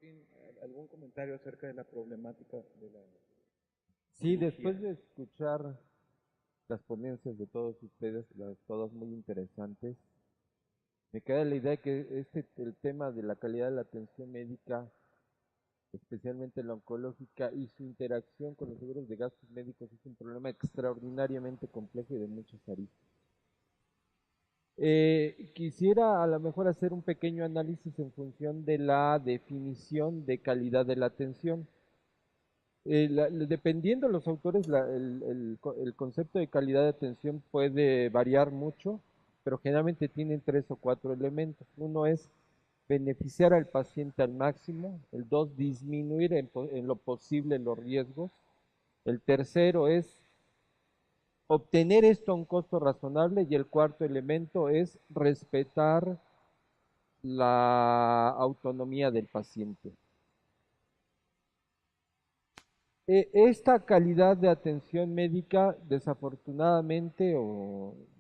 fin, ¿algún comentario acerca de la problemática de la Sí, cirugía? después de escuchar las ponencias de todos ustedes, todas muy interesantes, me queda la idea que el tema de la calidad de la atención médica, especialmente la oncológica, y su interacción con los seguros de gastos médicos es un problema extraordinariamente complejo y de muchas aristas. Quisiera a lo mejor hacer un pequeño análisis en función de la definición de calidad de la atención. Dependiendo de los autores, el concepto de calidad de atención puede variar mucho, pero generalmente tienen tres o cuatro elementos. Uno es beneficiar al paciente al máximo. El dos, disminuir en lo posible los riesgos. El tercero es obtener esto a un costo razonable. Y el cuarto elemento es respetar la autonomía del paciente. Esta calidad de atención médica, desafortunadamente,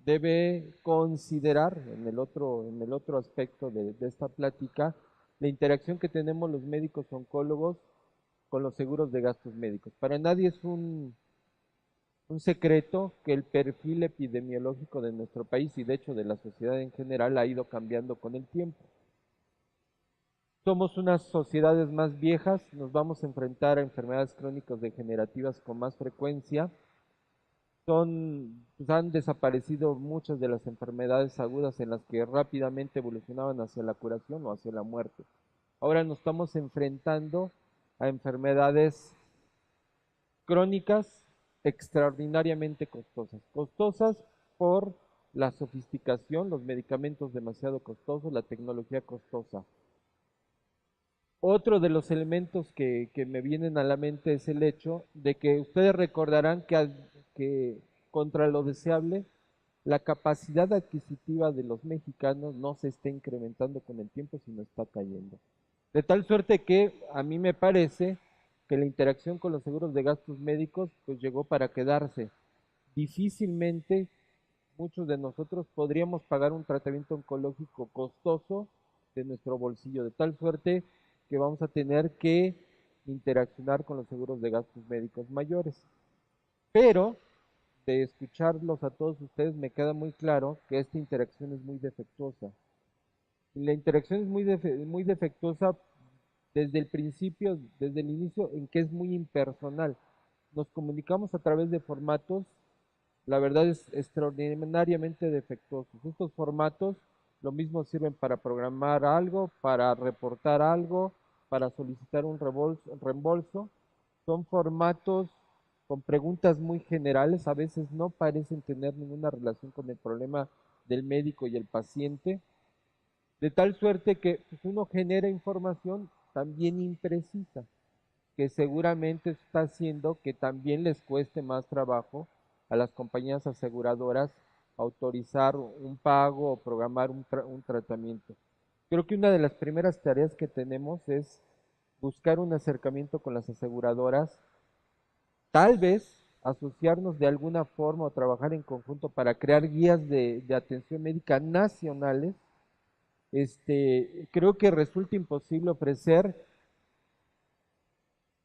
debe considerar en el otro aspecto de esta plática, la interacción que tenemos los médicos oncólogos con los seguros de gastos médicos. Para nadie es un secreto que el perfil epidemiológico de nuestro país y de hecho de la sociedad en general ha ido cambiando con el tiempo. Somos unas sociedades más viejas, nos vamos a enfrentar a enfermedades crónicas degenerativas con más frecuencia. Pues han desaparecido muchas de las enfermedades agudas en las que rápidamente evolucionaban hacia la curación o hacia la muerte. Ahora nos estamos enfrentando a enfermedades crónicas extraordinariamente costosas. Costosas por la sofisticación, los medicamentos demasiado costosos, la tecnología costosa. Otro de los elementos que me vienen a la mente es el hecho de que ustedes recordarán que contra lo deseable, la capacidad adquisitiva de los mexicanos no se está incrementando con el tiempo, sino está cayendo. De tal suerte que a mí me parece que la interacción con los seguros de gastos médicos pues llegó para quedarse. Difícilmente muchos de nosotros podríamos pagar un tratamiento oncológico costoso de nuestro bolsillo, de tal suerte que vamos a tener que interaccionar con los seguros de gastos médicos mayores. Pero de escucharlos a todos ustedes me queda muy claro que esta interacción es muy defectuosa. Y la interacción es muy defectuosa desde el principio, desde el inicio, en que es muy impersonal. Nos comunicamos a través de formatos, la verdad es extraordinariamente defectuosos. Estos formatos lo mismo sirven para programar algo, para reportar algo, para solicitar un reembolso. Son formatos con preguntas muy generales, a veces no parecen tener ninguna relación con el problema del médico y el paciente, de tal suerte que pues, uno genera información también imprecisa, que seguramente está haciendo que también les cueste más trabajo a las compañías aseguradoras autorizar un pago o programar un tratamiento. Creo que una de las primeras tareas que tenemos es buscar un acercamiento con las aseguradoras, tal vez asociarnos de alguna forma o trabajar en conjunto para crear guías de atención médica nacionales. Creo que resulta imposible ofrecer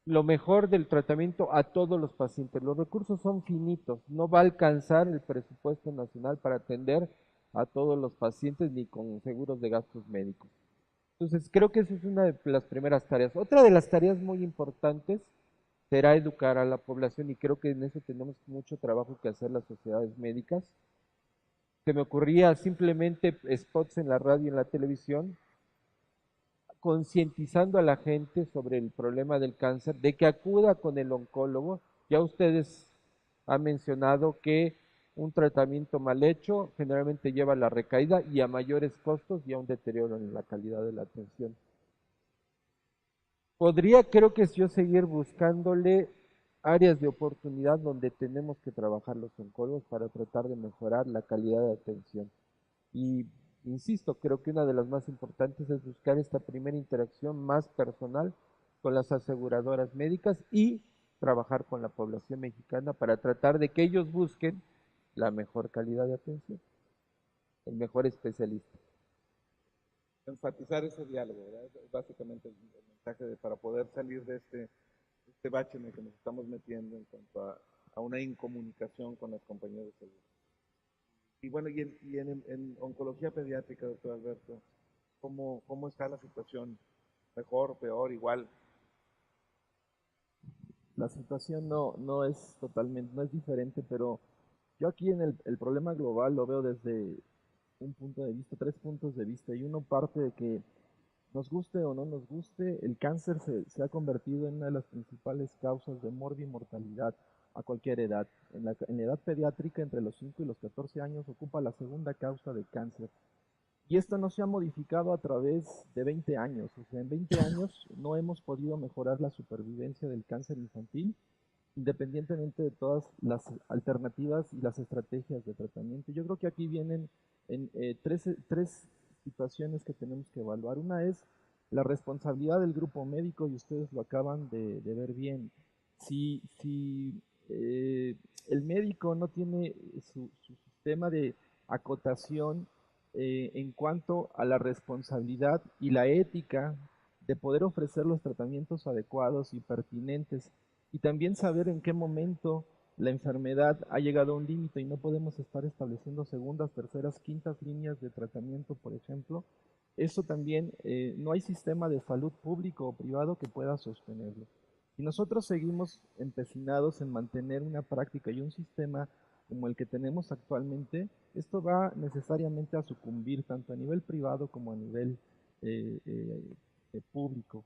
lo mejor del tratamiento a todos los pacientes. Los recursos son finitos, no va a alcanzar el presupuesto nacional para atender a todos los pacientes ni con seguros de gastos médicos. Entonces, creo que esa es una de las primeras tareas. Otra de las tareas muy importantes será educar a la población y creo que en eso tenemos mucho trabajo que hacer las sociedades médicas. Se me ocurría simplemente spots en la radio y en la televisión concientizando a la gente sobre el problema del cáncer, de que acuda con el oncólogo. Ya ustedes han mencionado que un tratamiento mal hecho generalmente lleva a la recaída y a mayores costos y a un deterioro en la calidad de la atención. Podría, creo que yo, seguir buscándole áreas de oportunidad donde tenemos que trabajar los oncólogos para tratar de mejorar la calidad de atención. Y insisto, creo que una de las más importantes es buscar esta primera interacción más personal con las aseguradoras médicas y trabajar con la población mexicana para tratar de que ellos busquen la mejor calidad de atención, el mejor especialista. enfatizar ese diálogo, ¿verdad? Es básicamente el mensaje para poder salir de este bache en el que nos estamos metiendo en cuanto a una incomunicación con las compañías de seguridad. Y bueno, en oncología pediátrica, doctor Alberto, ¿cómo está la situación? ¿Mejor, peor, igual? La situación no es totalmente, no es diferente, pero yo aquí en el problema global lo veo desde un punto de vista, tres puntos de vista, y uno parte de que nos guste o no nos guste, el cáncer se ha convertido en una de las principales causas de mortalidad a cualquier edad. En la edad pediátrica, entre los 5 y los 14 años, ocupa la segunda causa de cáncer. Y esto no se ha modificado a través de 20 años. O sea, en 20 años no hemos podido mejorar la supervivencia del cáncer infantil, independientemente de todas las alternativas y las estrategias de tratamiento. Yo creo que aquí vienen tres situaciones que tenemos que evaluar. Una es la responsabilidad del grupo médico, y ustedes lo acaban de ver bien. Si el médico no tiene su sistema de acotación en cuanto a la responsabilidad y la ética de poder ofrecer los tratamientos adecuados y pertinentes, y también saber en qué momento la enfermedad ha llegado a un límite y no podemos estar estableciendo segundas, terceras, quintas líneas de tratamiento, por ejemplo. Eso también, no hay sistema de salud público o privado que pueda sostenerlo. Si nosotros seguimos empecinados en mantener una práctica y un sistema como el que tenemos actualmente, esto va necesariamente a sucumbir tanto a nivel privado como a nivel eh, eh, público.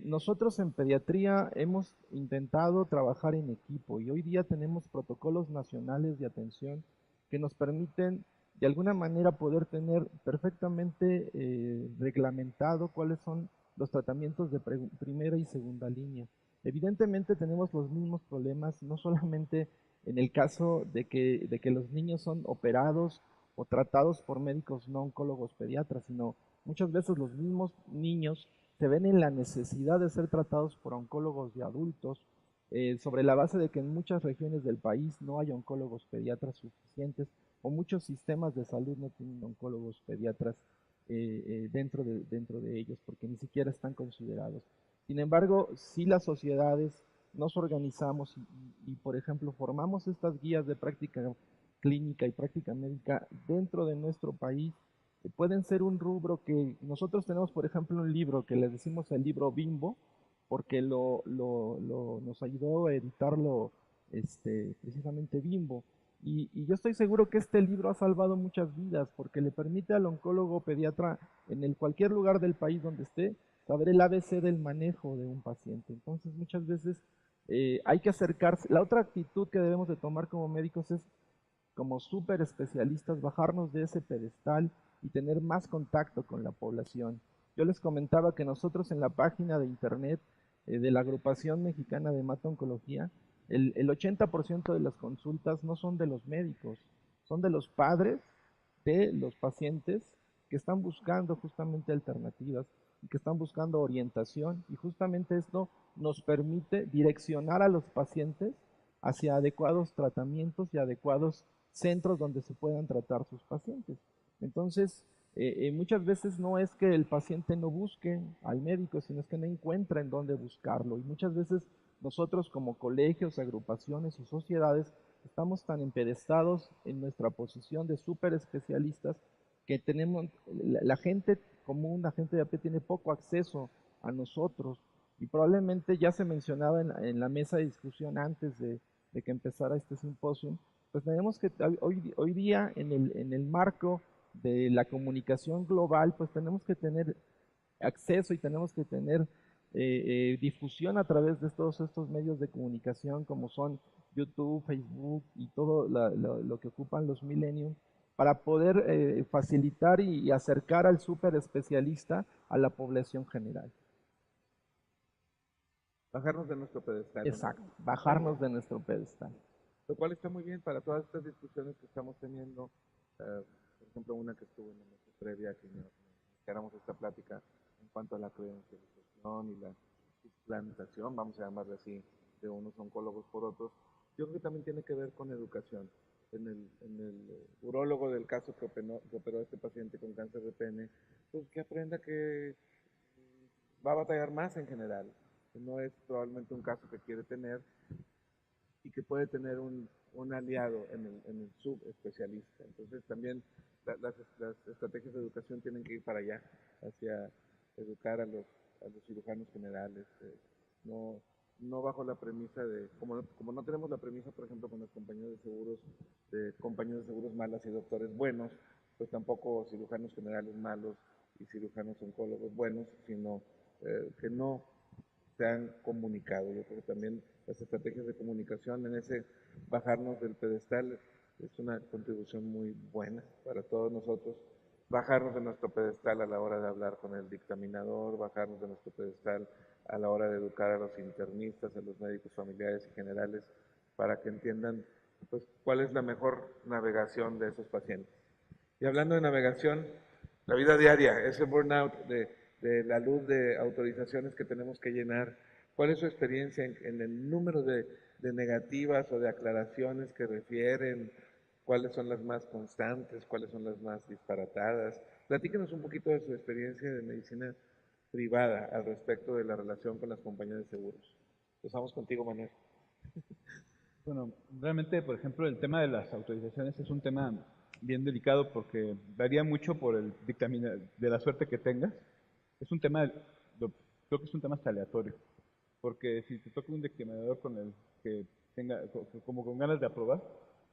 Nosotros en pediatría hemos intentado trabajar en equipo, y hoy día tenemos protocolos nacionales de atención que nos permiten de alguna manera poder tener perfectamente reglamentado cuáles son los tratamientos de primera y segunda línea. Evidentemente tenemos los mismos problemas, no solamente en el caso de que los niños son operados o tratados por médicos no oncólogos pediatras, sino muchas veces los mismos niños se ven en la necesidad de ser tratados por oncólogos de adultos, sobre la base de que en muchas regiones del país no hay oncólogos pediatras suficientes, o muchos sistemas de salud no tienen oncólogos pediatras dentro de ellos, porque ni siquiera están considerados. Sin embargo, si las sociedades nos organizamos por ejemplo, formamos estas guías de práctica clínica y práctica médica dentro de nuestro país, pueden ser un rubro que nosotros tenemos, por ejemplo, un libro que le decimos el libro Bimbo, porque nos ayudó a editarlo precisamente Bimbo. Y yo estoy seguro que este libro ha salvado muchas vidas, porque le permite al oncólogo pediatra en cualquier lugar del país donde esté saber el ABC del manejo de un paciente. Entonces muchas veces hay que acercarse. La otra actitud que debemos de tomar como médicos es, como súper especialistas, bajarnos de ese pedestal y tener más contacto con la población. Yo les comentaba que nosotros en la página de internet de la Agrupación Mexicana de Hemato-Oncología, el 80% de las consultas no son de los médicos, son de los padres de los pacientes que están buscando justamente alternativas y que están buscando orientación, y justamente esto nos permite direccionar a los pacientes hacia adecuados tratamientos y adecuados centros donde se puedan tratar sus pacientes. Entonces, muchas veces no es que el paciente no busque al médico, sino es que no encuentra en dónde buscarlo. Y muchas veces nosotros como colegios, agrupaciones y sociedades estamos tan empedestados en nuestra posición de súper especialistas que tenemos, la gente común, la gente de a pie tiene poco acceso a nosotros. Y probablemente ya se mencionaba en la mesa de discusión antes de que empezara este simposio, pues tenemos que, hoy día en el marco de la comunicación global, pues tenemos que tener acceso y tenemos que tener difusión a través de todos estos medios de comunicación como son YouTube, Facebook y todo lo que ocupan los millennials, para poder facilitar y acercar al súper especialista a la población general. Bajarnos de nuestro pedestal. Exacto, bajarnos de nuestro pedestal. Lo cual está muy bien para todas estas discusiones que estamos teniendo. Por ejemplo, una que estuvo en la mesa previa, que iniciáramos esta plática en cuanto a la credencialización y la suplantación, vamos a llamarle así, de unos oncólogos por otros. Yo creo que también tiene que ver con educación. En el urólogo del caso que operó a este paciente con cáncer de pene, pues que aprenda que va a batallar más en general, que no es probablemente un caso que quiere tener y que puede tener un aliado en el subespecialista. Entonces también las estrategias de educación tienen que ir para allá, hacia educar a los cirujanos generales, no, no bajo la premisa de, como no tenemos la premisa, por ejemplo, con los compañeros de compañías de seguros malas y doctores buenos, pues tampoco cirujanos generales malos y cirujanos oncólogos buenos, sino que no se han comunicado. Yo creo que también las estrategias de comunicación en ese bajarnos del pedestal es una contribución muy buena para todos nosotros. Bajarnos de nuestro pedestal a la hora de hablar con el dictaminador, bajarnos de nuestro pedestal a la hora de educar a los internistas, a los médicos familiares y generales, para que entiendan pues, cuál es la mejor navegación de esos pacientes. Y hablando de navegación, la vida diaria, ese burnout de la luz de autorizaciones que tenemos que llenar, ¿cuál es su experiencia en el número de negativas o de aclaraciones que refieren? ¿Cuáles son las más constantes? ¿Cuáles son las más disparatadas? Platíquenos un poquito de su experiencia de medicina privada al respecto de la relación con las compañías de seguros. Empezamos contigo, Manuel. Bueno, realmente, por ejemplo, el tema de las autorizaciones es un tema bien delicado porque varía mucho por el dictamen de la suerte que tengas. Es un tema, creo que es un tema hasta aleatorio, porque si te toca un dictaminador con el que tenga, como con ganas de aprobar,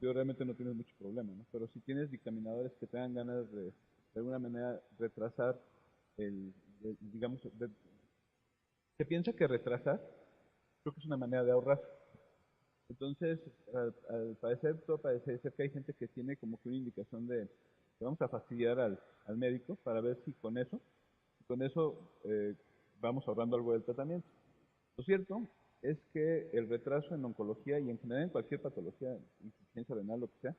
yo realmente no tienes mucho problema, ¿no? Pero si tienes dictaminadores que tengan ganas de alguna manera, retrasar digamos, se piensa que retrasar, creo que es una manera de ahorrar. Entonces, al parecer, todo parece ser que hay gente que tiene como que una indicación de que vamos a fastidiar al médico para ver si con eso vamos ahorrando algo del tratamiento. Lo cierto es que el retraso en oncología y en general en cualquier patología, insuficiencia renal, lo que sea,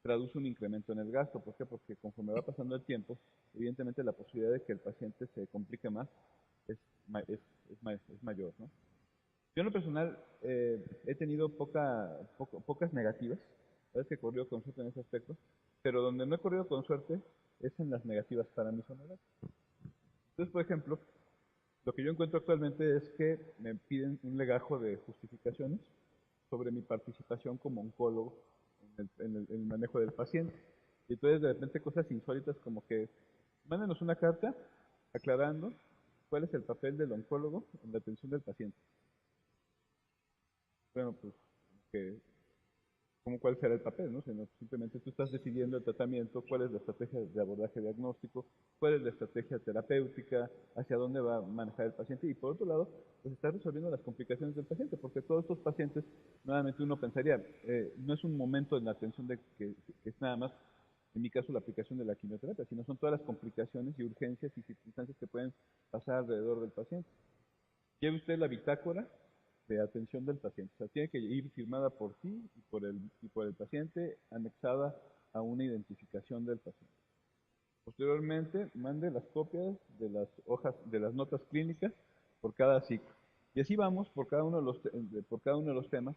traduce un incremento en el gasto. ¿Por qué? Porque conforme va pasando el tiempo, evidentemente la posibilidad de que el paciente se complique más es, es mayor, ¿no? Yo en lo personal he tenido pocas negativas, sabes que he corrido con suerte en ese aspecto, pero donde no he corrido con suerte es en las negativas para mis honorarios. Entonces, por ejemplo, lo que yo encuentro actualmente es que me piden un legajo de justificaciones sobre mi participación como oncólogo en el manejo del paciente. Y entonces de repente cosas insólitas como que mándenos una carta aclarando cuál es el papel del oncólogo en la atención del paciente. Bueno, pues, que, como cuál será el papel, ¿no? Sino simplemente tú estás decidiendo el tratamiento, cuál es la estrategia de abordaje diagnóstico, cuál es la estrategia terapéutica, hacia dónde va a manejar el paciente, y por otro lado, pues estás resolviendo las complicaciones del paciente, porque todos estos pacientes, nuevamente uno pensaría, no es un momento en la atención de que es nada más, en mi caso, la aplicación de la quimioterapia, sino son todas las complicaciones y urgencias y circunstancias que pueden pasar alrededor del paciente. Lleve usted la bitácora de atención del paciente. O sea, tiene que ir firmada por ti y por el paciente, anexada a una identificación del paciente. Posteriormente, mande las copias de las hojas, de las notas clínicas por cada ciclo. Y así vamos por cada uno de los temas.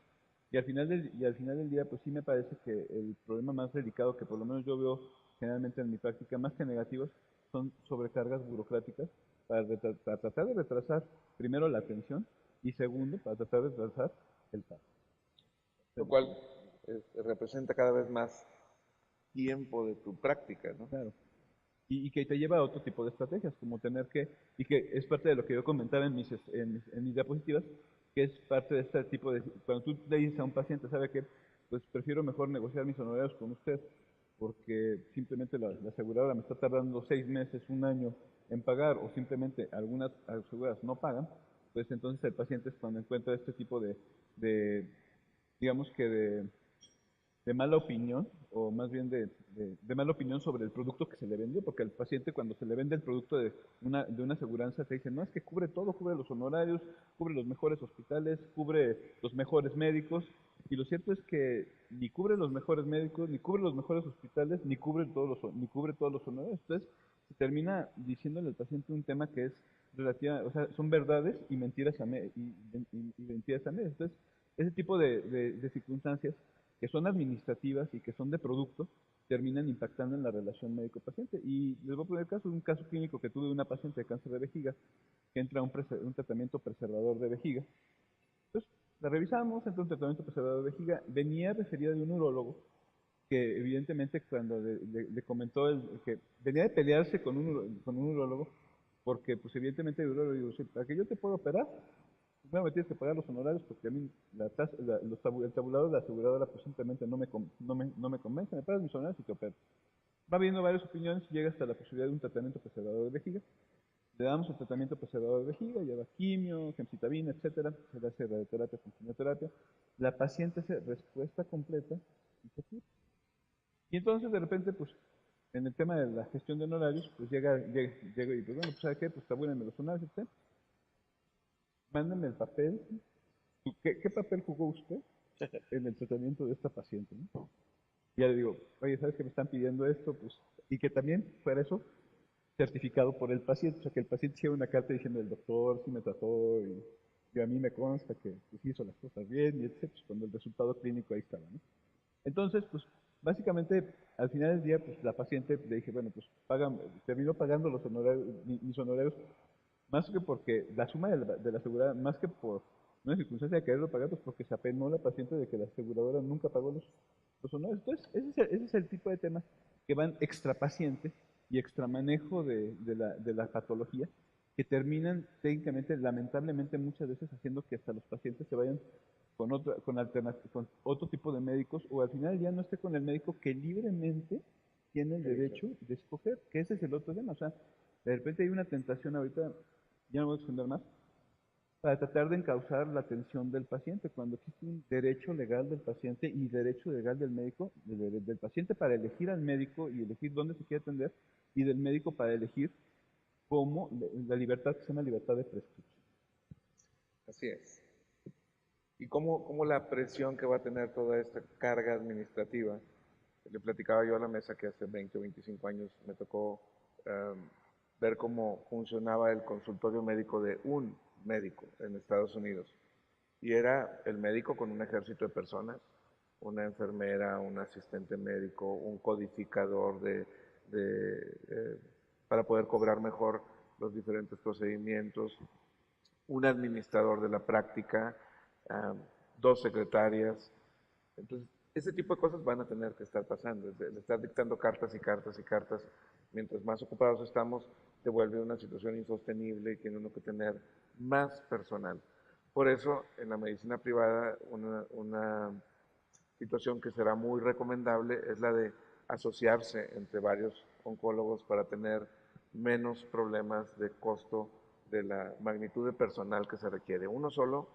Y al final del día, pues sí me parece que el problema más delicado que por lo menos yo veo generalmente en mi práctica, más que negativos, son sobrecargas burocráticas para tratar de retrasar primero la atención y segundo, para tratar de retrasar el pago. Lo cual representa cada vez más tiempo de tu práctica, ¿no? Claro. Y que te lleva a otro tipo de estrategias, como tener que, y que es parte de lo que yo comentaba en mis diapositivas, que es parte de este tipo de, cuando tú le dices a un paciente, ¿sabe qué? Pues prefiero mejor negociar mis honorarios con usted, porque simplemente la aseguradora me está tardando 6 meses, un año en pagar, o simplemente algunas aseguradoras no pagan, pues entonces el paciente es cuando encuentra este tipo de digamos que de mala opinión, o más bien de mala opinión sobre el producto que se le vendió, porque al paciente cuando se le vende el producto de una aseguranza te dicen, no, es que cubre todo, cubre los honorarios, cubre los mejores hospitales, cubre los mejores médicos, y lo cierto es que ni cubre los mejores médicos, ni cubre los mejores hospitales, ni cubre todos los honorarios. Entonces, se termina diciéndole al paciente un tema que es relativa, o sea, son verdades y mentiras y mentiras a medias. Entonces, ese tipo de circunstancias que son administrativas y que son de producto, terminan impactando en la relación médico-paciente. Y les voy a poner un caso clínico que tuve de una paciente de cáncer de vejiga que entra a un tratamiento preservador de vejiga. Entonces, la revisamos, entra un tratamiento preservador de vejiga, venía referida de un urólogo que evidentemente cuando le comentó que venía de pelearse con un urólogo, porque pues evidentemente el urólogo dijo, para que yo te pueda operar, primero me tienes que pagar los honorarios porque a mí el tabulador de la aseguradora pues simplemente no me convence, me pagas mis honorarios y te opero. Va viendo varias opiniones y llega hasta la posibilidad de un tratamiento preservador de vejiga. Le damos el tratamiento preservador de vejiga, lleva quimio, gemcitabina, etcétera, se le hace radioterapia con quimioterapia. La paciente hace respuesta completa y se cura. Y entonces de repente, pues, en el tema de la gestión de honorarios, pues llega y pues bueno, pues ¿sabe qué? Pues tabúlenme los honorarios, ¿usted? Mándenme el papel. ¿Qué papel jugó usted en el tratamiento de esta paciente? ¿No? Y ya le digo, oye, ¿sabes que me están pidiendo esto? Pues, y que también fuera eso certificado por el paciente, o sea, que el paciente hiciera una carta diciendo el doctor sí me trató y a mí me consta que pues, hizo las cosas bien y etcétera, pues, cuando el resultado clínico ahí estaba, ¿no? Entonces, pues, básicamente, al final del día, pues, la paciente le dije, bueno, pues, terminó pagando los honorarios, mis honorarios, más que porque la suma de la aseguradora, más que por una circunstancia de quererlo pagar, pues porque se apenó la paciente de que la aseguradora nunca pagó los honorarios. Entonces, ese es el tipo de temas que van extra paciente y extra manejo de la patología, que terminan técnicamente, lamentablemente, muchas veces haciendo que hasta los pacientes se vayan con otro tipo de médicos, o al final ya no esté con el médico que libremente tiene el derecho de escoger, que ese es el otro tema. O sea, de repente hay una tentación ahorita, ya no voy a extender más, para tratar de encauzar la atención del paciente, cuando existe un derecho legal del paciente y derecho legal del médico, del paciente para elegir al médico y elegir dónde se quiere atender, y del médico para elegir cómo, la libertad que se llama libertad de prescripción. Así es. Y cómo la presión que va a tener toda esta carga administrativa. Le platicaba yo a la mesa que hace 20 o 25 años me tocó ver cómo funcionaba el consultorio médico de un médico en Estados Unidos. Y era el médico con un ejército de personas, una enfermera, un asistente médico, un codificador para poder cobrar mejor los diferentes procedimientos, un administrador de la práctica, dos secretarias. Entonces, ese tipo de cosas van a tener que estar pasando. El estar dictando cartas y cartas y cartas, mientras más ocupados estamos, se vuelve una situación insostenible y tiene uno que tener más personal. Por eso, en la medicina privada, una situación que será muy recomendable es la de asociarse entre varios oncólogos para tener menos problemas de costo de la magnitud de personal que se requiere. Uno solo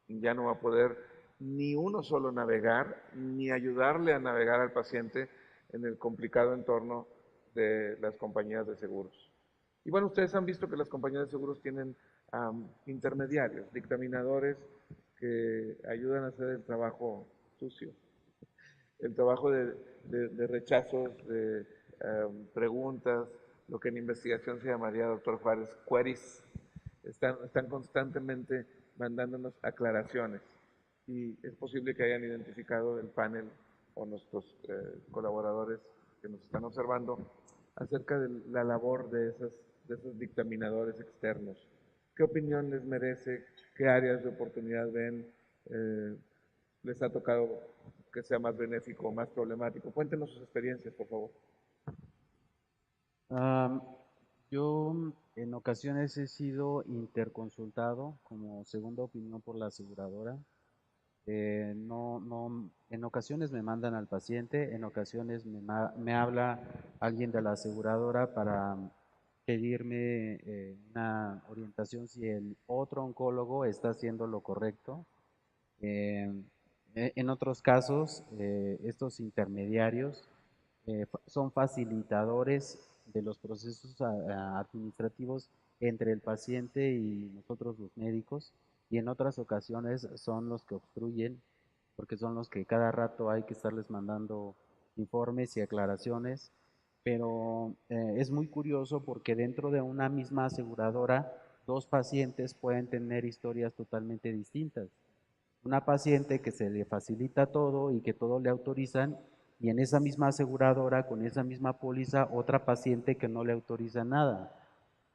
ya no va a poder ni uno solo navegar, ni ayudarle a navegar al paciente en el complicado entorno de las compañías de seguros. Y bueno, ustedes han visto que las compañías de seguros tienen intermediarios, dictaminadores que ayudan a hacer el trabajo sucio, el trabajo de rechazos, de preguntas, lo que en investigación se llamaría, doctor Juárez, queries. Están constantemente mandándonos aclaraciones y es posible que hayan identificado el panel o nuestros colaboradores que nos están observando acerca de la labor de esos dictaminadores externos. ¿Qué opinión les merece? ¿Qué áreas de oportunidad ven? ¿Les ha tocado que sea más benéfico o más problemático? Cuéntenos sus experiencias, por favor. Yo en ocasiones he sido interconsultado como segunda opinión por la aseguradora. En ocasiones me mandan al paciente, en ocasiones me habla alguien de la aseguradora para pedirme una orientación si el otro oncólogo está haciendo lo correcto. En otros casos, estos intermediarios son facilitadores de los procesos administrativos entre el paciente y nosotros los médicos, y en otras ocasiones son los que obstruyen, porque son los que cada rato hay que estarles mandando informes y aclaraciones, pero es muy curioso porque dentro de una misma aseguradora, dos pacientes pueden tener historias totalmente distintas. Una paciente que se le facilita todo y que todo le autorizan, y en esa misma aseguradora, con esa misma póliza, otra paciente que no le autoriza nada.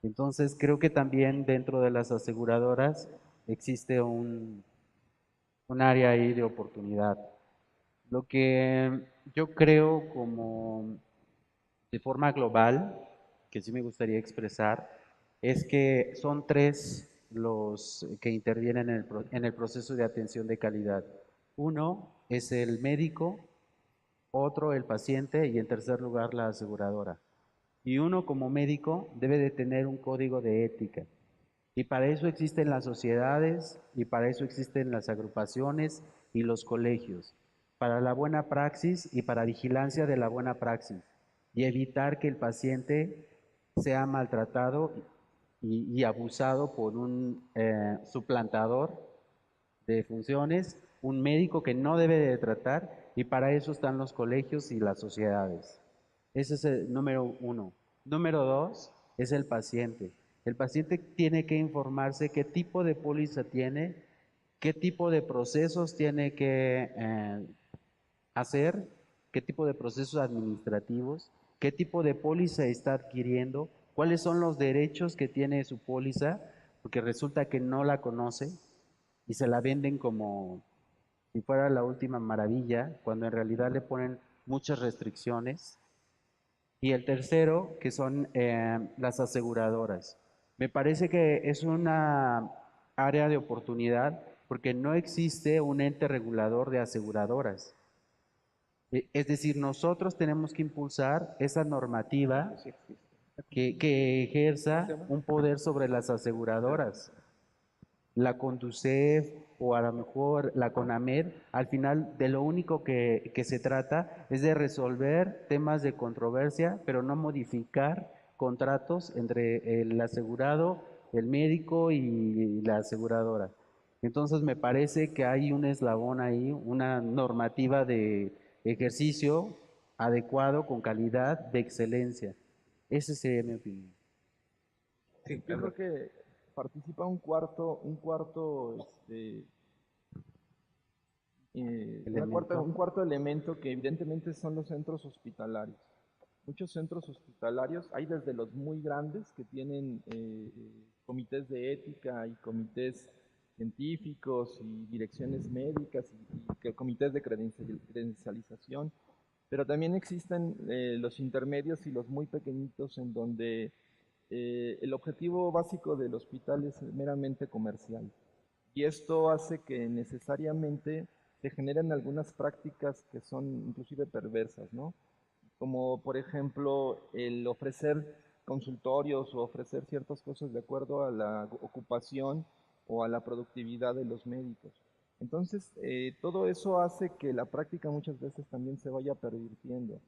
Entonces creo que también dentro de las aseguradoras existe un área ahí de oportunidad. Lo que yo creo como de forma global, que sí me gustaría expresar, es que son tres los que intervienen en el proceso de atención de calidad. Uno es el médico, otro el paciente y en tercer lugar la aseguradora. Y uno como médico debe de tener un código de ética. Y para eso existen las sociedades y para eso existen las agrupaciones y los colegios, para la buena praxis y para vigilancia de la buena praxis y evitar que el paciente sea maltratado y abusado por un suplantador de funciones, un médico que no debe de tratar, y para eso están los colegios y las sociedades. Ese es el número uno. Número dos es el paciente. El paciente tiene que informarse qué tipo de póliza tiene, qué tipo de procesos tiene que hacer, qué tipo de procesos administrativos, qué tipo de póliza está adquiriendo, cuáles son los derechos que tiene su póliza, porque resulta que no la conoce y se la venden como si fuera la última maravilla, cuando en realidad le ponen muchas restricciones. Y el tercero, que son las aseguradoras. Me parece que es una área de oportunidad porque no existe un ente regulador de aseguradoras. Es decir, nosotros tenemos que impulsar esa normativa que ejerza un poder sobre las aseguradoras. La Conducef o a lo mejor la CONAMED, al final de lo único que se trata es de resolver temas de controversia, pero no modificar contratos entre el asegurado, el médico y la aseguradora. Entonces me parece que hay un eslabón ahí, una normativa de ejercicio adecuado, con calidad, de excelencia. Esa sería mi opinión. Sí, Yo creo que participa un cuarto elemento que evidentemente son los centros hospitalarios. Muchos centros hospitalarios, hay desde los muy grandes que tienen comités de ética y comités científicos y direcciones médicas y comités de credencialización, pero también existen los intermedios y los muy pequeñitos en donde el objetivo básico del hospital es meramente comercial. Y esto hace que necesariamente se generen algunas prácticas que son inclusive perversas, ¿no? Como por ejemplo el ofrecer consultorios o ofrecer ciertas cosas de acuerdo a la ocupación o a la productividad de los médicos. Entonces, todo eso hace que la práctica muchas veces también se vaya pervirtiendo.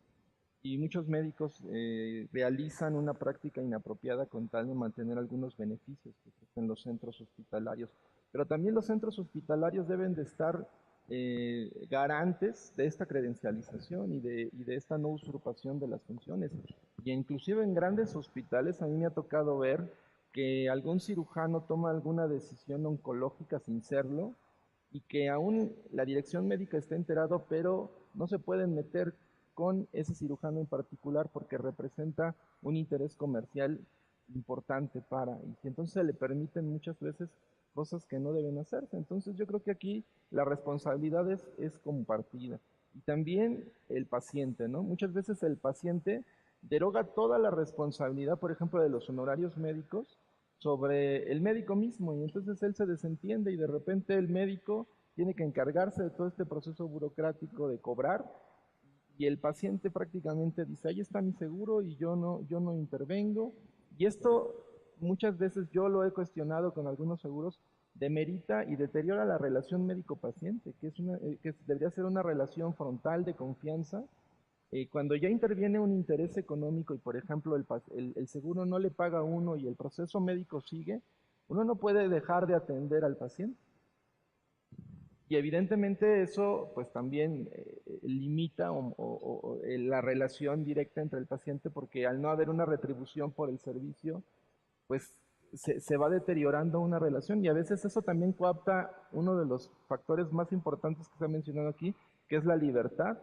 Y muchos médicos realizan una práctica inapropiada con tal de mantener algunos beneficios que ofrecen los centros hospitalarios. Pero también los centros hospitalarios deben de estar garantes de esta credencialización y de esta no usurpación de las funciones. Y inclusive en grandes hospitales a mí me ha tocado ver que algún cirujano toma alguna decisión oncológica sin serlo y que aún la dirección médica está enterado, pero no se pueden meter con ese cirujano en particular porque representa un interés comercial importante y entonces se le permiten muchas veces cosas que no deben hacerse. Entonces yo creo que aquí la responsabilidad es compartida. Y también el paciente, ¿no? Muchas veces el paciente deroga toda la responsabilidad, por ejemplo, de los honorarios médicos sobre el médico mismo y entonces él se desentiende y de repente el médico tiene que encargarse de todo este proceso burocrático de cobrar y el paciente prácticamente dice, ahí está mi seguro y yo no intervengo. Y esto muchas veces yo lo he cuestionado con algunos seguros, demerita y deteriora la relación médico-paciente, que debería ser una relación frontal de confianza. Cuando ya interviene un interés económico y, por ejemplo, el seguro no le paga a uno y el proceso médico sigue, uno no puede dejar de atender al paciente. Y evidentemente eso pues también limita la relación directa entre el paciente porque al no haber una retribución por el servicio, pues se va deteriorando una relación y a veces eso también coapta uno de los factores más importantes que se ha mencionado aquí, que es la libertad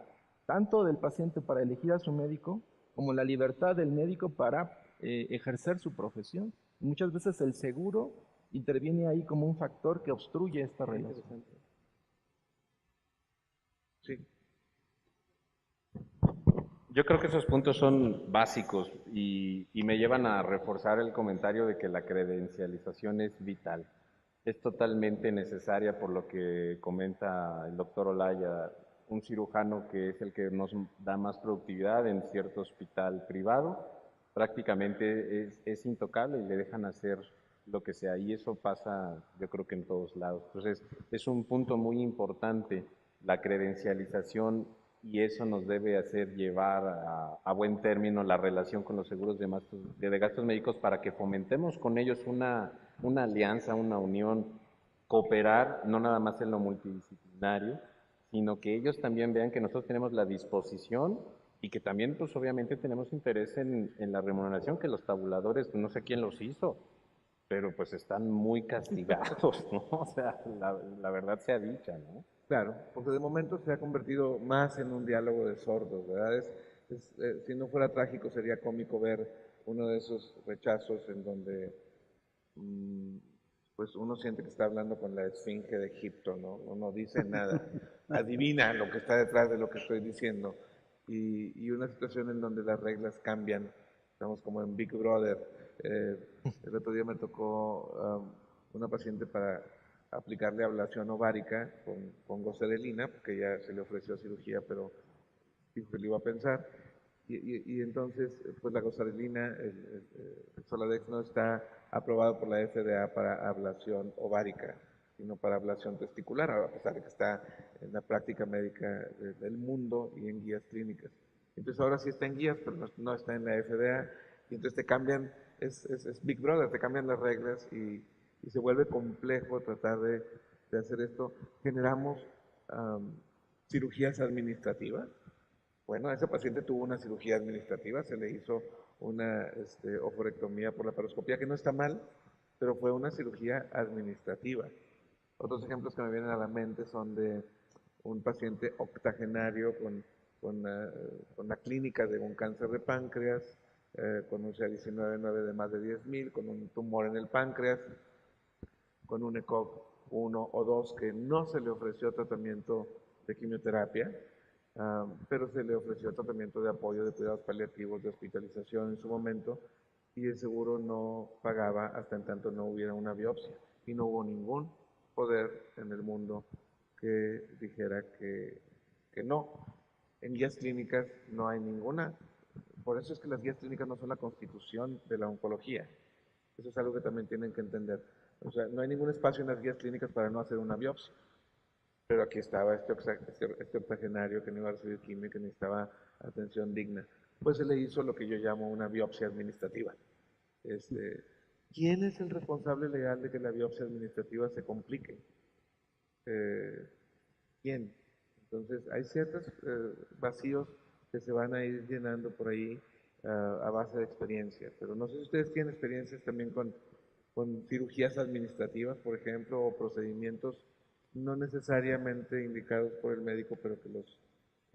tanto del paciente para elegir a su médico, como la libertad del médico para ejercer su profesión. Muchas veces el seguro interviene ahí como un factor que obstruye esta relación. Sí. Yo creo que esos puntos son básicos y me llevan a reforzar el comentario de que la credencialización es vital. Es totalmente necesaria por lo que comenta el doctor Olaya, un cirujano que es el que nos da más productividad en cierto hospital privado, prácticamente es intocable y le dejan hacer lo que sea. Y eso pasa, yo creo que en todos lados. Entonces, es un punto muy importante la credencialización y eso nos debe hacer llevar a buen término la relación con los seguros de gastos médicos para que fomentemos con ellos una alianza, una unión, cooperar, no nada más en lo multidisciplinario, sino que ellos también vean que nosotros tenemos la disposición y que también, pues obviamente tenemos interés en la remuneración, que los tabuladores, pues, no sé quién los hizo, pero pues están muy castigados, ¿no? O sea, la verdad sea dicha, ¿no? Claro, porque de momento se ha convertido más en un diálogo de sordos, ¿verdad? Si no fuera trágico, sería cómico ver uno de esos rechazos en donde pues uno siente que está hablando con la esfinge de Egipto, ¿no? No dice nada, adivina lo que está detrás de lo que estoy diciendo. Y una situación en donde las reglas cambian, estamos como en Big Brother. El otro día me tocó una paciente para aplicarle ablación ovárica con goserelina, porque ya se le ofreció cirugía, pero dijo que lo iba a pensar. Y entonces, pues la goserelina, el Soladex no está aprobado por la FDA para ablación ovárica, sino para ablación testicular, a pesar de que está en la práctica médica del mundo y en guías clínicas. Entonces ahora sí está en guías, pero no está en la FDA, y entonces te cambian, es Big Brother, te cambian las reglas y se vuelve complejo tratar de hacer esto. Generamos cirugías administrativas. Bueno, ese paciente tuvo una cirugía administrativa, se le hizo una oforectomía por laparoscopía, que no está mal, pero fue una cirugía administrativa. Otros ejemplos que me vienen a la mente son de un paciente octogenario con la clínica de un cáncer de páncreas, con un CA19-9 de más de 10,000, con un tumor en el páncreas, con un ECOG 1 o 2 que no se le ofreció tratamiento de quimioterapia, pero se le ofreció tratamiento de apoyo de cuidados paliativos, de hospitalización en su momento, y el seguro no pagaba hasta en tanto no hubiera una biopsia. Y no hubo ningún poder en el mundo que dijera que no. En guías clínicas no hay ninguna. Por eso es que las guías clínicas no son la constitución de la oncología. Eso es algo que también tienen que entender. O sea, no hay ningún espacio en las guías clínicas para no hacer una biopsia. Pero aquí estaba este octogenario que no iba a recibir quimio, que necesitaba atención digna. Pues se le hizo lo que yo llamo una biopsia administrativa. ¿Quién es el responsable legal de que la biopsia administrativa se complique? ¿Quién? Entonces, hay ciertos vacíos que se van a ir llenando por ahí a base de experiencia. Pero no sé si ustedes tienen experiencias también con cirugías administrativas, por ejemplo, o procedimientos no necesariamente indicados por el médico, pero que los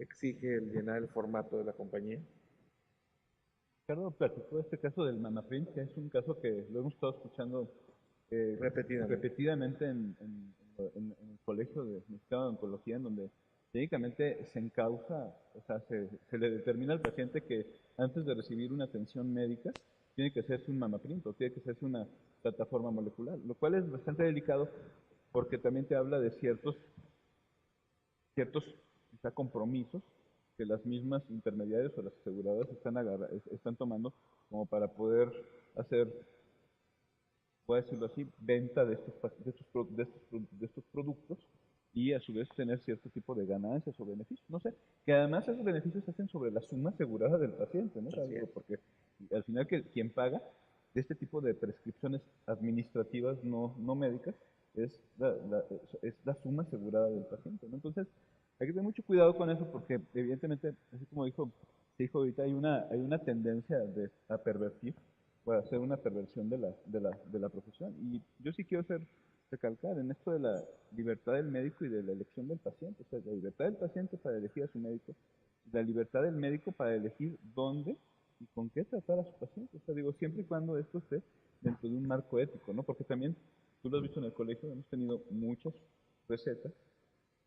exige el llenar el formato de la compañía. Ricardo platicó este caso del Mamaprint, que es un caso que lo hemos estado escuchando repetidamente en el Colegio Mexicano de Oncología, en donde técnicamente se encausa, o sea, se le determina al paciente que antes de recibir una atención médica tiene que hacerse un Mamaprint o tiene que hacerse una plataforma molecular, lo cual es bastante delicado porque también te habla de ciertos quizá, compromisos que las mismas intermediarias o las aseguradoras están tomando como para poder hacer, voy a decirlo así, venta de estos productos y a su vez tener cierto tipo de ganancias o beneficios. No sé, que además esos beneficios se hacen sobre la suma asegurada del paciente, ¿no? Porque al final quien paga de este tipo de prescripciones administrativas no médicas es la suma asegurada del paciente, ¿no? Entonces, hay que tener mucho cuidado con eso porque evidentemente, así como se dijo ahorita, hay una tendencia a pervertir o a hacer una perversión de la profesión. Y yo sí quiero recalcar en esto de la libertad del médico y de la elección del paciente, o sea, la libertad del paciente para elegir a su médico la libertad del médico para elegir dónde y con qué tratar a su paciente. O sea, digo, siempre y cuando esto esté dentro de un marco ético, ¿no? Porque también, tú lo has visto en el colegio, hemos tenido muchas recetas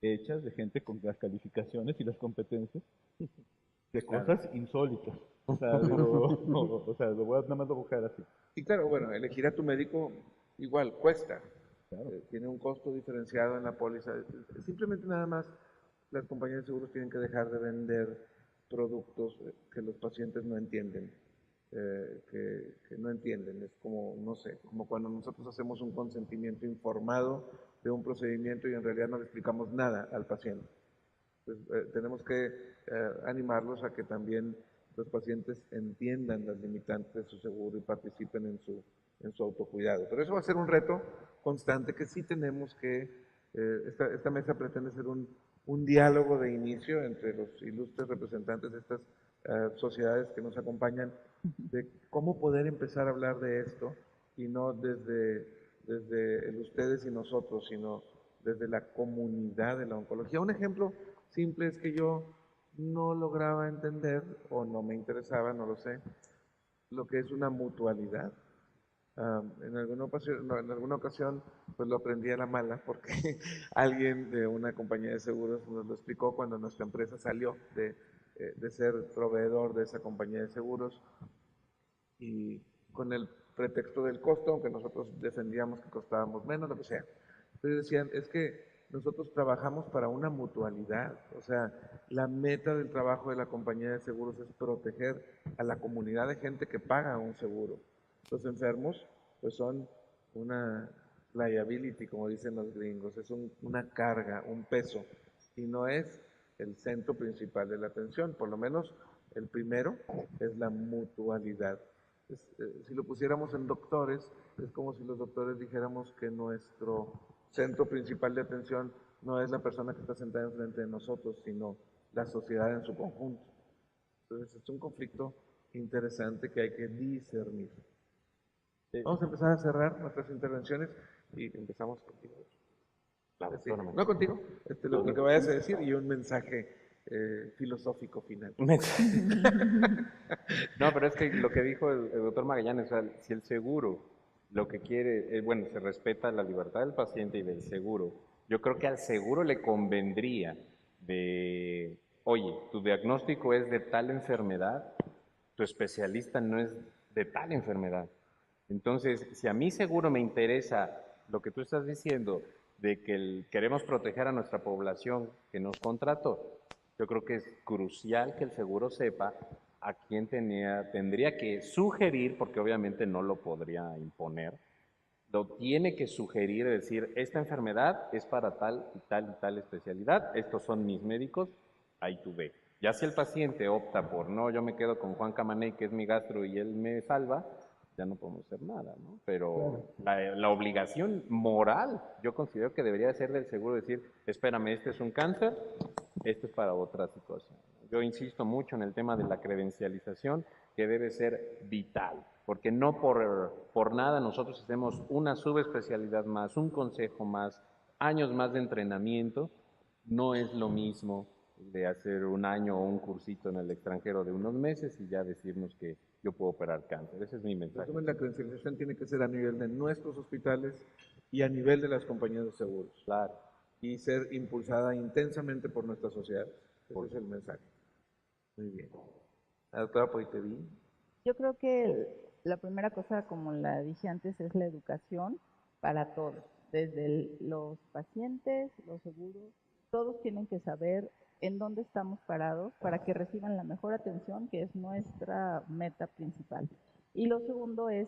hechas de gente con las calificaciones y las competencias de cosas insólitas. O sea, digo, no, o sea, nada más lo voy a buscar así. Y claro, bueno, elegir a tu médico igual cuesta. Claro. Tiene un costo diferenciado en la póliza. Simplemente nada más las compañías de seguros tienen que dejar de vender productos que los pacientes no entienden. Que no entienden. Es como, no sé, como cuando nosotros hacemos un consentimiento informado de un procedimiento y en realidad no le explicamos nada al paciente. Pues, tenemos que animarlos a que también los pacientes entiendan las limitantes de su seguro y participen en su autocuidado. Pero eso va a ser un reto constante que sí tenemos que, esta mesa pretende ser un diálogo de inicio entre los ilustres representantes de estas sociedades que nos acompañan, de cómo poder empezar a hablar de esto y no desde el ustedes y nosotros, sino desde la comunidad de la oncología. Un ejemplo simple es que yo no lograba entender, o no me interesaba, no lo sé, lo que es una mutualidad. En alguna ocasión, pues lo aprendí a la mala, porque alguien de una compañía de seguros nos lo explicó cuando nuestra empresa salió de ser proveedor de esa compañía de seguros, y con el pretexto del costo, aunque nosotros defendíamos que costábamos menos, lo que sea. Entonces decían, es que nosotros trabajamos para una mutualidad, o sea, la meta del trabajo de la compañía de seguros es proteger a la comunidad de gente que paga un seguro. Los enfermos, pues son una liability, como dicen los gringos, es una carga, un peso, y no es el centro principal de la atención, por lo menos el primero es la mutualidad. Si lo pusiéramos en doctores, es como si los doctores dijéramos que nuestro centro principal de atención no es la persona que está sentada enfrente de nosotros, sino la sociedad en su conjunto. Entonces es un conflicto interesante que hay que discernir. Vamos a empezar a cerrar nuestras intervenciones y empezamos contigo. Sí, no contigo, lo que vayas a decir y un mensaje filosófico final. No, pero es que lo que dijo el doctor Magallanes, o sea, si el seguro lo que quiere, bueno, se respeta la libertad del paciente y del seguro, yo creo que al seguro le convendría de, oye, tu diagnóstico es de tal enfermedad, tu especialista no es de tal enfermedad. Entonces, si a mí seguro me interesa lo que tú estás diciendo, de que queremos proteger a nuestra población que nos contrató, yo creo que es crucial que el seguro sepa a quién tendría que sugerir, porque obviamente no lo podría imponer, lo tiene que sugerir, decir, esta enfermedad es para tal y tal y tal especialidad, estos son mis médicos, ahí tú ve. Ya si el paciente opta por, no, yo me quedo con Juan Camaney, que es mi gastro y él me salva, ya no podemos hacer nada, ¿no? Pero la obligación moral, yo considero que debería ser del seguro decir, espérame, este es un cáncer, esto es para otra situación. Yo insisto mucho en el tema de la credencialización, que debe ser vital, porque no por nada nosotros hacemos una subespecialidad más, un consejo más, años más de entrenamiento, no es lo mismo de hacer un año o un cursito en el extranjero de unos meses y ya decirnos que yo puedo operar cáncer. Ese es mi mensaje. La credencialización tiene que ser a nivel de nuestros hospitales y a nivel de las compañías de seguros. Claro. Y ser impulsada intensamente por nuestra sociedad. Ese es el mensaje. Muy bien. La doctora Poitevi. Yo creo que la primera cosa, como la dije antes, es la educación para todos, desde los pacientes, los seguros, todos tienen que saber en dónde estamos parados para que reciban la mejor atención, que es nuestra meta principal. Y lo segundo es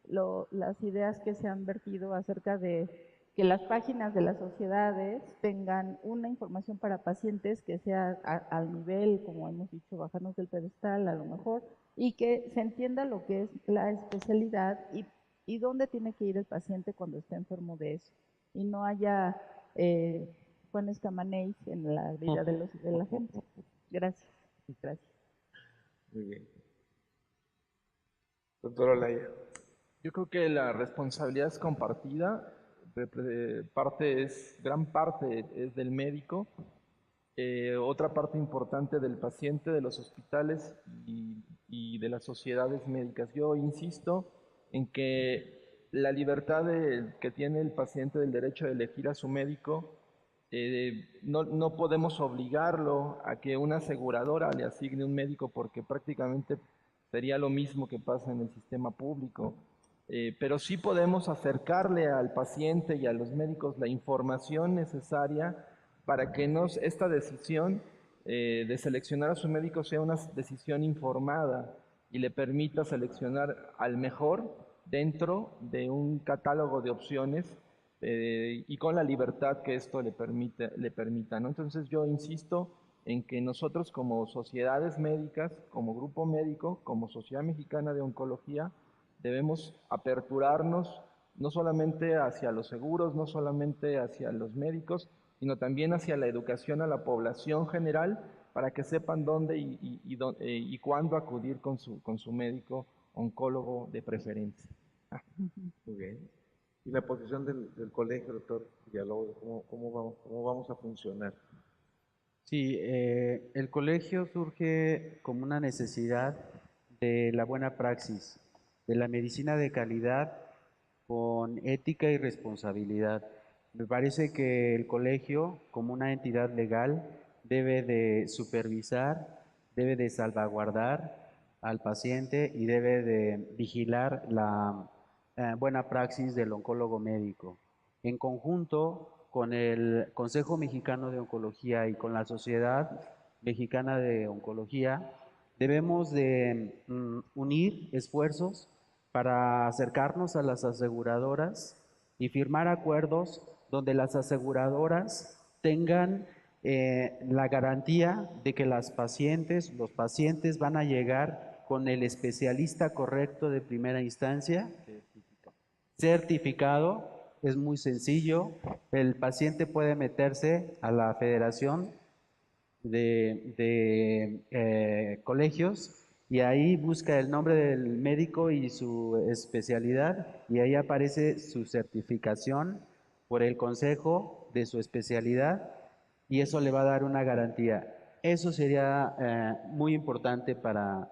las ideas que se han vertido acerca de que las páginas de las sociedades tengan una información para pacientes que sea al nivel, como hemos dicho, bajarnos del pedestal a lo mejor, y que se entienda lo que es la especialidad y dónde tiene que ir el paciente cuando esté enfermo de eso. Y no haya Juanes Camanéis en la vida de la gente. Gracias. Gracias. Muy bien. Doctor Olaya. Yo creo que la responsabilidad es compartida, gran parte es del médico, Otra parte importante del paciente, de los hospitales y de las sociedades médicas. Yo insisto en que la libertad que tiene el paciente del derecho de elegir a su médico, no podemos obligarlo a que una aseguradora le asigne un médico porque prácticamente sería lo mismo que pasa en el sistema público. Pero sí podemos acercarle al paciente y a los médicos la información necesaria para que esta decisión de seleccionar a su médico sea una decisión informada y le permita seleccionar al mejor dentro de un catálogo de opciones y con la libertad que esto le permita, ¿no? Entonces yo insisto en que nosotros como sociedades médicas, como grupo médico, como Sociedad Mexicana de Oncología, debemos aperturarnos no solamente hacia los seguros, no solamente hacia los médicos, sino también hacia la educación a la población general para que sepan dónde y cuándo acudir con su médico oncólogo de preferencia. Muy bien. ¿Y la posición del colegio, doctor Villalobos, cómo vamos a funcionar? Sí, el colegio surge como una necesidad de la buena praxis, de la medicina de calidad con ética y responsabilidad. Me parece que el colegio, como una entidad legal, debe de supervisar, debe de salvaguardar al paciente y debe de vigilar la buena praxis del oncólogo médico. En conjunto con el Consejo Mexicano de Oncología y con la Sociedad Mexicana de Oncología, debemos de unir esfuerzos para acercarnos a las aseguradoras y firmar acuerdos donde las aseguradoras tengan la garantía de que los pacientes van a llegar con el especialista correcto de primera instancia, certificado. Es muy sencillo, el paciente puede meterse a la Federación de Colegios y ahí busca el nombre del médico y su especialidad y ahí aparece su certificación por el consejo de su especialidad y eso le va a dar una garantía. Eso sería muy importante para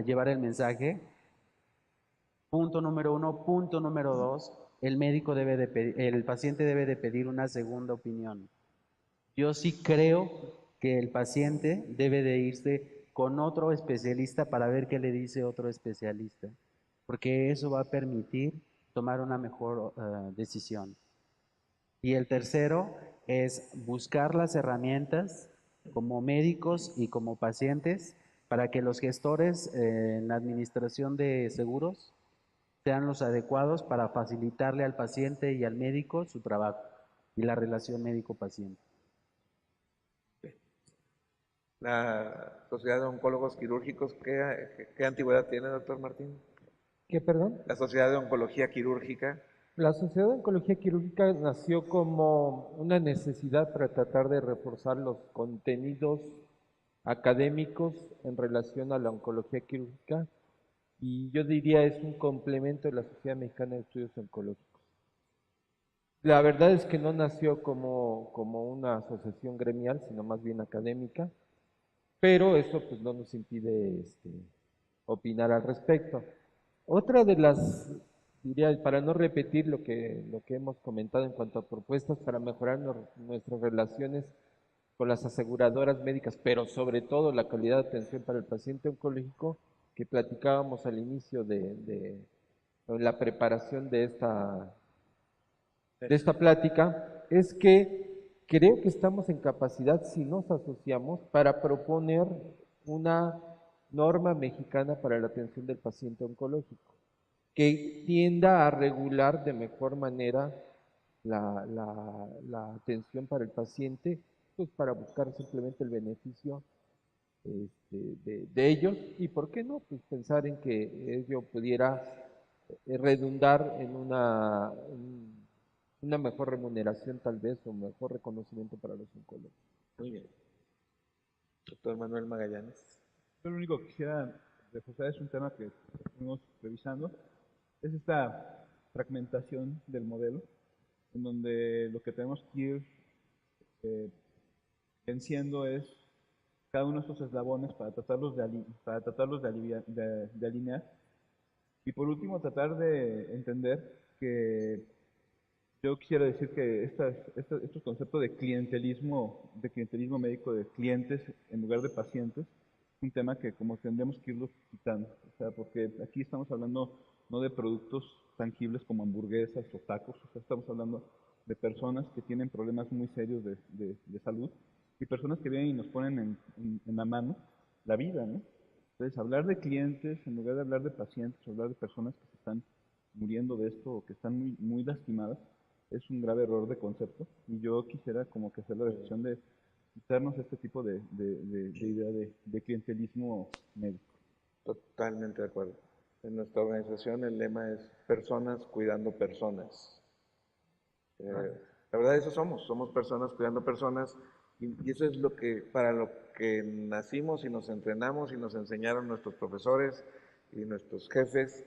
llevar el mensaje. Punto número 1. Punto número 2, el paciente debe de pedir una segunda opinión. Yo sí creo que el paciente debe de irse con otro especialista para ver qué le dice otro especialista, porque eso va a permitir tomar una mejor decisión. Y el tercero es buscar las herramientas como médicos y como pacientes para que los gestores en la administración de seguros sean los adecuados para facilitarle al paciente y al médico su trabajo y la relación médico-paciente. La Sociedad de Oncólogos Quirúrgicos, ¿qué antigüedad tiene, doctor Martín? ¿Qué, perdón? La Sociedad de Oncología Quirúrgica. La Sociedad de Oncología Quirúrgica nació como una necesidad para tratar de reforzar los contenidos académicos en relación a la oncología quirúrgica y yo diría es un complemento de la Sociedad Mexicana de Estudios Oncológicos. La verdad es que no nació como una asociación gremial, sino más bien académica, pero eso pues no nos impide opinar al respecto. Otra de las, diría, para no repetir lo que hemos comentado en cuanto a propuestas para mejorar nuestras relaciones con las aseguradoras médicas, pero sobre todo la calidad de atención para el paciente oncológico, que platicábamos al inicio de la preparación de esta plática, es que creo que estamos en capacidad, si nos asociamos, para proponer una norma mexicana para la atención del paciente oncológico, que tienda a regular de mejor manera la atención para el paciente, pues para buscar simplemente el beneficio de ellos y, ¿por qué no? Pues pensar en que ello pudiera redundar en una mejor remuneración tal vez o mejor reconocimiento para los oncólogos. Muy bien. Doctor Manuel Magallanes. Yo lo único que quisiera reforzar es un tema que estuvimos revisando, es esta fragmentación del modelo, en donde lo que tenemos que ir venciendo es cada uno de estos eslabones para tratarlos de alinear. Y por último, tratar de entender que yo quisiera decir que estos conceptos de clientelismo médico, de clientes en lugar de pacientes, es un tema que como tendremos que irlos quitando. O sea, porque aquí estamos hablando no de productos tangibles como hamburguesas o tacos, o sea, estamos hablando de personas que tienen problemas muy serios de salud y personas que vienen y nos ponen en la mano la vida, ¿no? Entonces, hablar de clientes en lugar de hablar de pacientes, hablar de personas que se están muriendo de esto o que están muy, muy lastimadas, es un grave error de concepto. Y yo quisiera como que hacer la decisión de quitarnos este tipo de idea de clientelismo médico. Totalmente de acuerdo. En nuestra organización el lema es personas cuidando personas. La verdad eso somos personas cuidando personas y eso es lo que, para lo que nacimos y nos entrenamos y nos enseñaron nuestros profesores y nuestros jefes.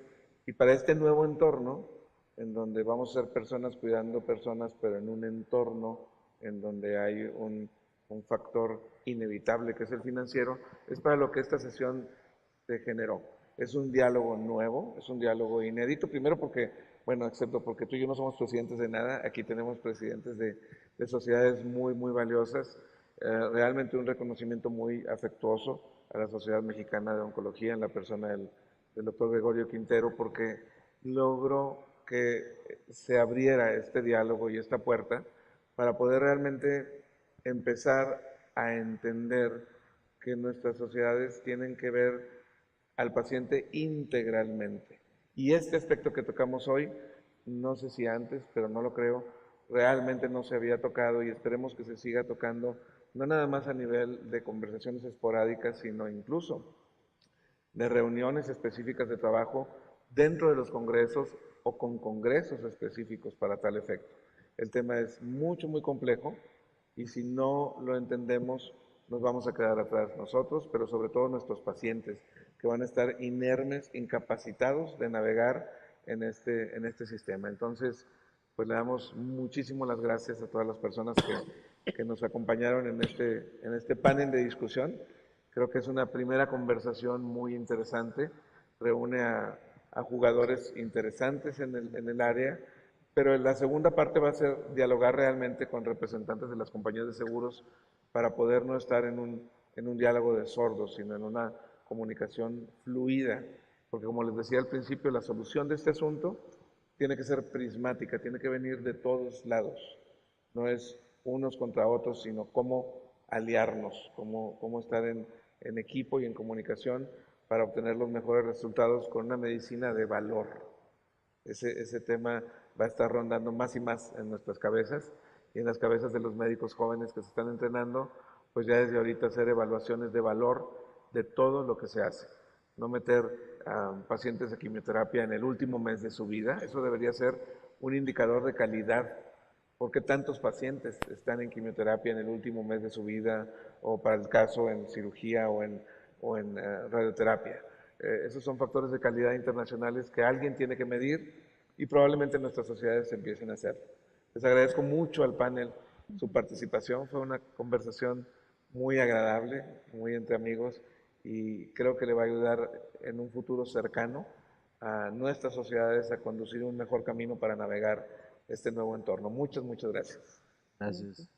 Y para este nuevo entorno, en donde vamos a ser personas cuidando personas, pero en un entorno en donde hay un factor inevitable que es el financiero, es para lo que esta sesión se generó. Es un diálogo nuevo, es un diálogo inédito, primero porque, bueno, excepto porque tú y yo no somos presidentes de nada, aquí tenemos presidentes de sociedades muy, muy valiosas, realmente un reconocimiento muy afectuoso a la Sociedad Mexicana de Oncología en la persona del doctor Gregorio Quintero, porque logró que se abriera este diálogo y esta puerta para poder realmente empezar a entender que nuestras sociedades tienen que ver al paciente integralmente. Y este aspecto que tocamos hoy, no sé si antes, pero no lo creo, realmente no se había tocado y esperemos que se siga tocando, no nada más a nivel de conversaciones esporádicas, sino incluso de reuniones específicas de trabajo dentro de los congresos o con congresos específicos para tal efecto. El tema es mucho, muy complejo y si no lo entendemos nos vamos a quedar atrás nosotros, pero sobre todo nuestros pacientes, que van a estar inermes, incapacitados de navegar en este sistema. Entonces, pues le damos muchísimas las gracias a todas las personas que nos acompañaron en este panel de discusión. Creo que es una primera conversación muy interesante, reúne a jugadores interesantes en el área, pero la segunda parte va a ser dialogar realmente con representantes de las compañías de seguros para poder no estar en un diálogo de sordos, sino en una comunicación fluida, porque como les decía al principio, la solución de este asunto tiene que ser prismática, tiene que venir de todos lados, no es unos contra otros, sino cómo aliarnos, cómo estar en equipo y en comunicación para obtener los mejores resultados con una medicina de valor. Ese tema va a estar rondando más y más en nuestras cabezas y en las cabezas de los médicos jóvenes que se están entrenando, pues ya desde ahorita hacer evaluaciones de valor de todo lo que se hace. No meter a pacientes de quimioterapia en el último mes de su vida, eso debería ser un indicador de calidad. ¿Por qué tantos pacientes están en quimioterapia en el último mes de su vida o para el caso en cirugía o en radioterapia? Esos son factores de calidad internacionales que alguien tiene que medir y probablemente nuestras sociedades empiecen a hacer. Les agradezco mucho al panel su participación, fue una conversación muy agradable, muy entre amigos y creo que le va a ayudar en un futuro cercano a nuestras sociedades a conducir un mejor camino para navegar este nuevo entorno. Muchas, muchas gracias. Gracias.